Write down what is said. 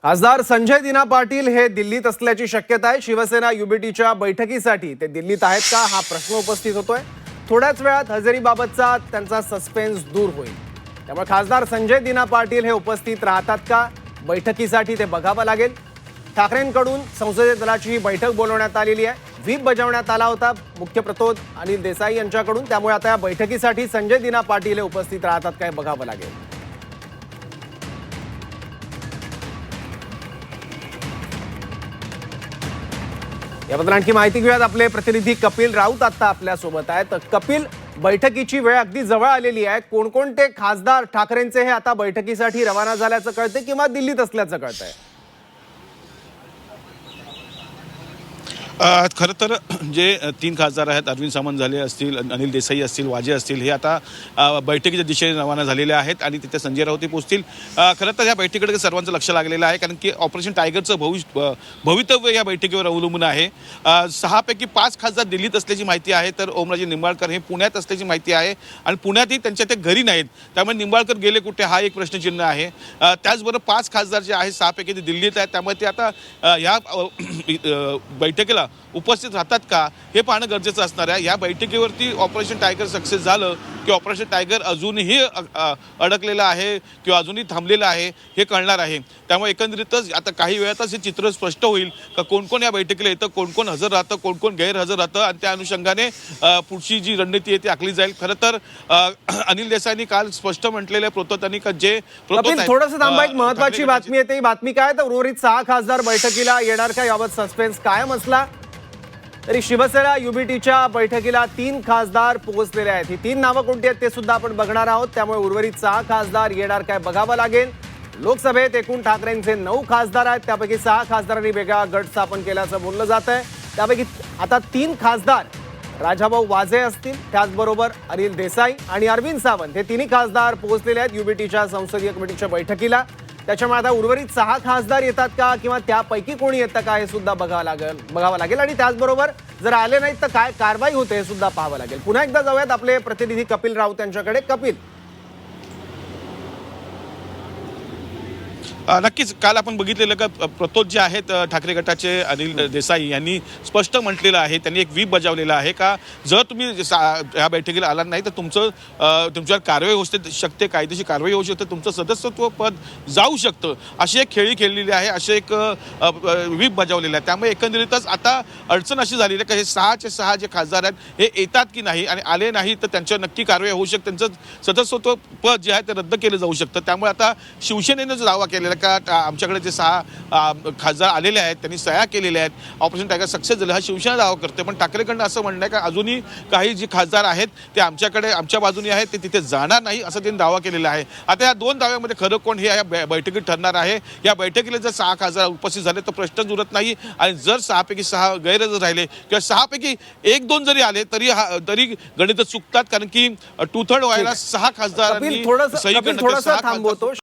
खासदार संजय दिना पाटील हे दिल्लीत असल्याची शक्यता आहे। शिवसेना युबीटीच्या बैठकीसाठी ते दिल्लीत आहेत का हा प्रश्न उपस्थित होतोय। थोड्याच वेळात हजेरीबाबतचा त्यांचा सस्पेन्स दूर होईल। त्यामुळे खासदार संजय दिना पाटील हे उपस्थित राहतात का बैठकीसाठी ते बघावं लागेल। ठाकरेंकडून संसदीय दलाची ही बैठक बोलवण्यात आलेली आहे। व्हीप बजावण्यात आला होता मुख्य प्रतोद अनिल देसाई यांच्याकडून। त्यामुळे आता या बैठकीसाठी संजय दिना पाटील हे उपस्थित राहतात काय बघावं लागेल। याबद्दल आणखी माहिती घेऊयात। आपले प्रतिनिधी कपिल राऊत आता आपल्या सोबत आहेत। कपिल, बैठकीची वेळ अगदी जवळ आलेली आहे। कोणकोणते खासदार ठाकरेंचे हे आता बैठकीसाठी रवाना झाल्याचं कळतंय किंवा दिल्लीत असल्याचं कळतंय? खरं तर जे 3 खासदार आहेत, अरविंद सावंत झाले असतील, अनिल देसाई असतील, वाजे असतील, हे आता बैठकीच्या दिशेने रवाना झालेले आहेत आणि तिथे संजय राऊत पोहोचतील। खरं तर या बैठकीकडे सर्वांचं लक्ष लागलेलं आहे, कारण की ऑपरेशन टायगरचं भवितव्य या बैठकीवर अवलंबून आहे। 6 पैकी 5 खासदार दिल्लीत असल्याची माहिती आहे, तर ओमराजे निंबाळकर हे पुण्यात असल्याची माहिती आहे आणि पुण्यातही त्यांच्या ते घरी नाहीत। त्यामुळे निंबाळकर गेले कुठे हा एक प्रश्नचिन्ह आहे। त्याचबरोबर 5 खासदार जे आहेत 6 पैकी ते दिल्लीत आहेत, त्यामुळे ते आता या बैठकीला उपस्थित राहतात का हे पाहणं गरजेचं असणार आहे। या बैठकीवरती ऑपरेशन टायगर सक्सेस झालं की ऑपरेशन टायगर अजूनही अडकलेलं आहे किंवा अजूनही थांबलेलं आहे हे कळणार आहे। त्यामुळे एकंदरीतच आता काही वेळातच हे चित्र स्पष्ट होईल का कोण कोण या बैठकीला येतं, कोण कोण हजर राहतं, कोण कोण गैरहजर राहतं आणि त्या अनुषंगाने पुढची जी रणनीती आहे ती आखली जाईल। खरं तर अनिल देसाईंनी काल स्पष्ट म्हटलेलं आहे प्रोतोतांनी का जे थोडंसं थांबा, एक महत्त्वाची बातमी येते। ही बातमी काय तर उर्वरित 6 खासदार बैठकीला येणार का याबाबत सस्पेन्स कायम असला तरी शिवसेना युबीटीच्या बैठकीला 3 खासदार पोहोचलेले आहेत। ही 3 नावं कोणती आहेत ते सुद्धा आपण बघणार आहोत। त्यामुळे उर्वरित 6 खासदार येणार काय बघावं लागेल। लोकसभेत एकूण ठाकरेंचे 9 खासदार आहेत, त्यापैकी 6 खासदारांनी वेगळा गट स्थापन केल्याचं बोललं जात आहे। त्यापैकी आता 3 खासदार राजाभाऊ वाजे असतील, त्याचबरोबर अनिल देसाई आणि अरविंद सावंत हे तिन्ही खासदार पोहोचलेले आहेत युबीटीच्या संसदीय कमिटीच्या बैठकीला। त्याच्यामुळे आता उर्वरित 6 खासदार येतात का किंवा त्यापैकी कोणी येतं का हे सुद्धा बघावं लागेल आणि त्याचबरोबर जर आले नाहीत तर काय कारवाई होते हे सुद्धा पाहावं लागेल। पुन्हा एकदा जाऊयात आपले प्रतिनिधी कपिल राऊत यांच्याकडे। कपिल, नक्कीच काल आपण बघितलेलं का प्रतोद जे आहेत ठाकरे गटाचे अनिल देसाई यांनी स्पष्ट म्हटलेलं आहे, त्यांनी एक व्हीप बजावलेला आहे का जर तुम्ही या बैठकीला आला नाही तर तुमच्यावर कारवाई होऊ शकते, कायदेशीर कारवाई होऊ शकते, तुमचं सदस्यत्व पद जाऊ शकतं, अशी एक खेळी खेळलेली आहे, असे एक व्हीप बजावलेलं आहे। त्यामुळे एकंदरीतच आता अडचण अशी झालेली आहे का हे 6चे 6 जे खासदार आहेत हे येतात की नाही आणि आले नाही तर त्यांच्यावर नक्की कारवाई होऊ शकते, त्यांचं सदस्यत्व पद जे आहे ते रद्द केलं जाऊ शकतं। त्यामुळे आता शिवसेनेनं जो दावा केलेला का आमच्याकडे जे 6 खासदार आलेले आहेत त्यांनी सह्या केलेल्या आहेत, ऑपरेशन टायगर सक्सेस झालं हा शिवसेना दावा करते। पण ठाकरेकडनं असं म्हणणं आहे का अजूनही काही जे खासदार आहेत ते आमच्या बाजूने आहेत, ते तिथे जाणार नाही असं त्यांनी दावा केलेला आहे। आता या 2 दाव्यामध्ये खरं कोण हे या बैठकीत ठरणार आहे। या बैठकीला जर 6 खासदार उपस्थित झाले तर प्रश्नच उरत नाही आणि जर 6 पैकी 6 गैरहजर राहिले किंवा 6 पैकी 1-2 जरी आले तरी गणित चुकतात, कारण की 2/3 व्हायला 6 खासदारांनी सही करणं थांबवतो।